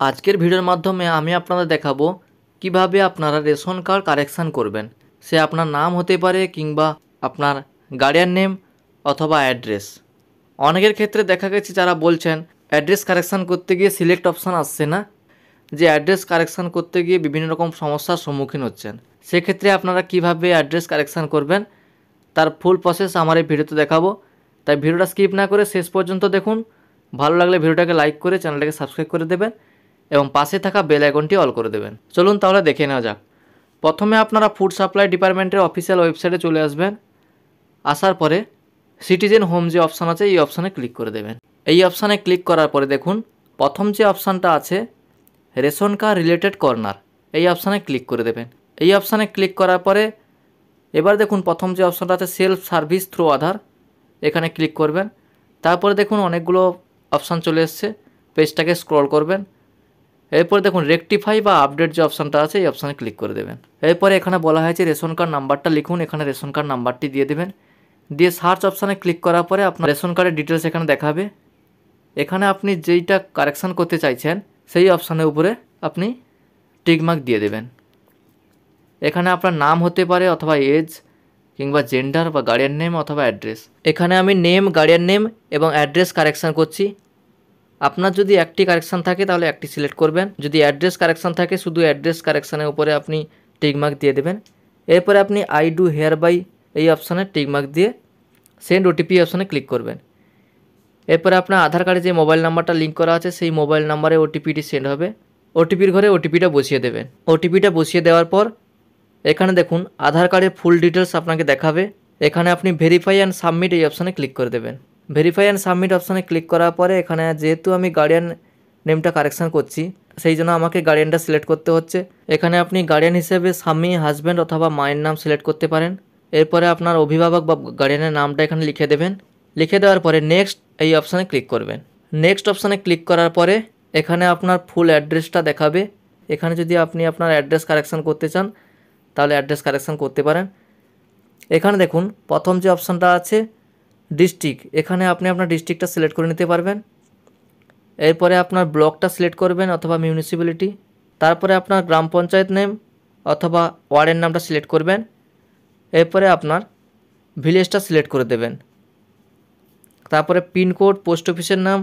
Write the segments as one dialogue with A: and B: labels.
A: আজকের ভিডিওর মাধ্যমে আমি আপনাদের দেখাবো কিভাবে আপনারা রেশন কার্ড কারেকশান করবেন। সে আপনার নাম হতে পারে কিংবা আপনার গার্ডিয়ান নেম অথবা অ্যাড্রেস। অনেকের ক্ষেত্রে দেখা গেছে যারা বলছেন অ্যাড্রেস কারেকশান করতে গিয়ে সিলেক্ট অপশান আসছে না, যে অ্যাড্রেস কারেকশান করতে গিয়ে বিভিন্ন রকম সমস্যার সম্মুখীন হচ্ছেন। সেক্ষেত্রে আপনারা কিভাবে অ্যাড্রেস কারেকশান করবেন তার ফুল প্রসেস আমার এই ভিডিওতে দেখাবো। তাই ভিডিওটা স্কিপ না করে শেষ পর্যন্ত দেখুন। ভালো লাগলে ভিডিওটাকে লাইক করে চ্যানেলটাকে সাবস্ক্রাইব করে দেবেন এবং পাশে থাকা বেল আইকনটি অল করে দেবেন। চলুন তাহলে দেখে নেওয়া যাক। প্রথমে আপনারা ফুড সাপ্লাই ডিপার্টমেন্টের অফিসিয়াল ওয়েবসাইটে চলে আসবেন। আসার পরে সিটিজেন হোম যে অপশান আছে এই অপশানে ক্লিক করে দেবেন। এই অপশানে ক্লিক করার পরে দেখুন প্রথম যে অপশানটা আছে রেশন কার্ড রিলেটেড কর্নার, এই অপশানে ক্লিক করে দেবেন। এই অপশানে ক্লিক করার পরে এবার দেখুন প্রথম যে অপশানটা আছে সেলফ সার্ভিস থ্রু আধার, এখানে ক্লিক করবেন। তারপরে দেখুন অনেকগুলো অপশান চলে এসছে, পেজটাকে স্ক্রল করবেন। এরপরে দেখুন রেকটিফাই বা আপডেট যে অপশানটা আছে এই অপশানে ক্লিক করে দেবেন। এরপরে এখানে বলা হয়েছে রেশন কার্ড নাম্বারটা লিখুন, এখানে রেশন কার্ড নাম্বারটি দিয়ে দেবেন। দিয়ে সার্চ অপশানে ক্লিক করার পরে আপনার রেশন কার্ডের ডিটেলস এখানে দেখাবে। এখানে আপনি যেইটা কারেকশান করতে চাইছেন সেই অপশানের উপরে আপনি টিকমার্ক দিয়ে দেবেন। এখানে আপনার নাম হতে পারে অথবা এজ কিংবা জেন্ডার বা গার্ডিয়ান নেম অথবা অ্যাড্রেস। এখানে আমি নেম, গার্ডিয়ান নেম এবং অ্যাড্রেস কারেকশান করছি। আপনার যদি একটি কারেকশান থাকে তাহলে একটি সিলেক্ট করবেন, যদি অ্যাড্রেস কারেকশান থাকে শুধু অ্যাড্রেস কারেকশানের উপরে আপনি টিকমার্ক দিয়ে দেবেন। এরপরে আপনি আই ডু হেয়ার বাই এই অপশানে টিকমার্ক দিয়ে সেন্ড ওটিপি অপশানে ক্লিক করবেন। এরপরে আপনার আধার কার্ডে যে মোবাইল নাম্বারটা লিঙ্ক করা আছে সেই মোবাইল নাম্বারে ওটিপিটি সেন্ড হবে। ওটিপির ঘরে ওটিপিটা বসিয়ে দেবেন। ওটিপিটা বসিয়ে দেওয়ার পর এখানে দেখুন আধার কার্ডের ফুল ডিটেলস আপনাকে দেখাবে। এখানে আপনি ভেরিফাই অ্যান্ড সাবমিট এই অপশানে ক্লিক করে দেবেন। ভেরিফাই অ্যান্ড সাবমিট অপশানে ক্লিক করার পরে এখানে যেহেতু আমি গার্ডিয়ান নেমটা কারেকশান করছি সেই জন্য আমাকে গার্ডিয়ানটা সিলেক্ট করতে হচ্ছে। এখানে আপনি গার্ডিয়ান হিসেবে স্বামী, হাজব্যান্ড অথবা মায়ের নাম সিলেক্ট করতে পারেন। এরপরে আপনার অভিভাবক বা গার্ডিয়ানের নামটা এখানে লিখে দেবেন। লিখে দেওয়ার পরে নেক্সট এই অপশানে ক্লিক করবেন। নেক্সট অপশানে ক্লিক করার পরে এখানে আপনার ফুল অ্যাড্রেসটা দেখাবে। এখানে যদি আপনি আপনার অ্যাড্রেস কারেকশান করতে চান তাহলে অ্যাড্রেস কারেকশান করতে পারেন। এখানে দেখুন প্রথম যে অপশানটা আছে ডিস্ট্রিক্ট, এখানে আপনি আপনার ডিস্ট্রিক্টটা সিলেক্ট করে নিতে পারবেন। এরপরে আপনার ব্লকটা সিলেক্ট করবেন অথবা মিউনিসিপ্যালিটি। তারপরে আপনার গ্রাম পঞ্চায়েত নেম অথবা ওয়ার্ডের নামটা সিলেক্ট করবেন। এরপরে আপনার ভিলেজটা সিলেক্ট করে দেবেন। তারপরে পিনকোড, পোস্ট অফিসের নাম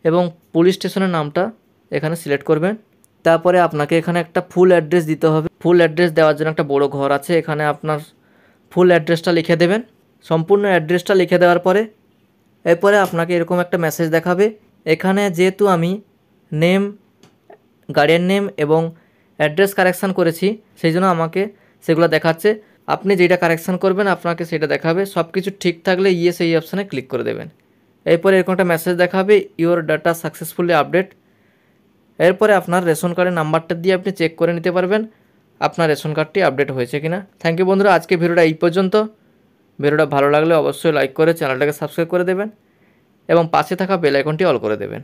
A: এবং পুলিশ স্টেশনের নামটা এখানে সিলেক্ট করবেন। তারপরে আপনাকে এখানে একটা ফুল অ্যাড্রেস দিতে হবে। ফুল অ্যাড্রেস দেওয়ার জন্য একটা বড় ঘর আছে, এখানে আপনার ফুল অ্যাড্রেসটা লিখে দেবেন। সম্পূর্ণ অ্যাড্রেসটা লিখে দেওয়ার পরে এরপরে আপনাকে এরকম একটা মেসেজ দেখাবে। এখানে যেহেতু আমি নেম, গার্ডিয়ান নেম এবং অ্যাড্রেস কারেকশান করেছি সেই জন্য আমাকে সেগুলো দেখাচ্ছে। আপনি যেটা কারেকশান করবেন আপনাকে সেটা দেখাবে। সব কিছু ঠিক থাকলে ইয়েস এই অপশানে ক্লিক করে দেবেন। এরপরে এরকম একটা মেসেজ দেখাবে ইওর ডাটা সাকসেসফুলি আপডেট। এরপরে আপনার রেশন কার্ডের নাম্বারটা দিয়ে আপনি চেক করে নিতে পারবেন আপনার রেশন কার্ডটি আপডেট হয়েছে কিনা। থ্যাংক ইউ বন্ধুরা, আজকে ভিডিওটা এই পর্যন্ত। ভিডিওটা ভালো লাগলে অবশ্যই লাইক করে চ্যানেলটাকে সাবস্ক্রাইব করে দেবেন এবং পাশে থাকা বেল আইকনটি অল করে দেবেন।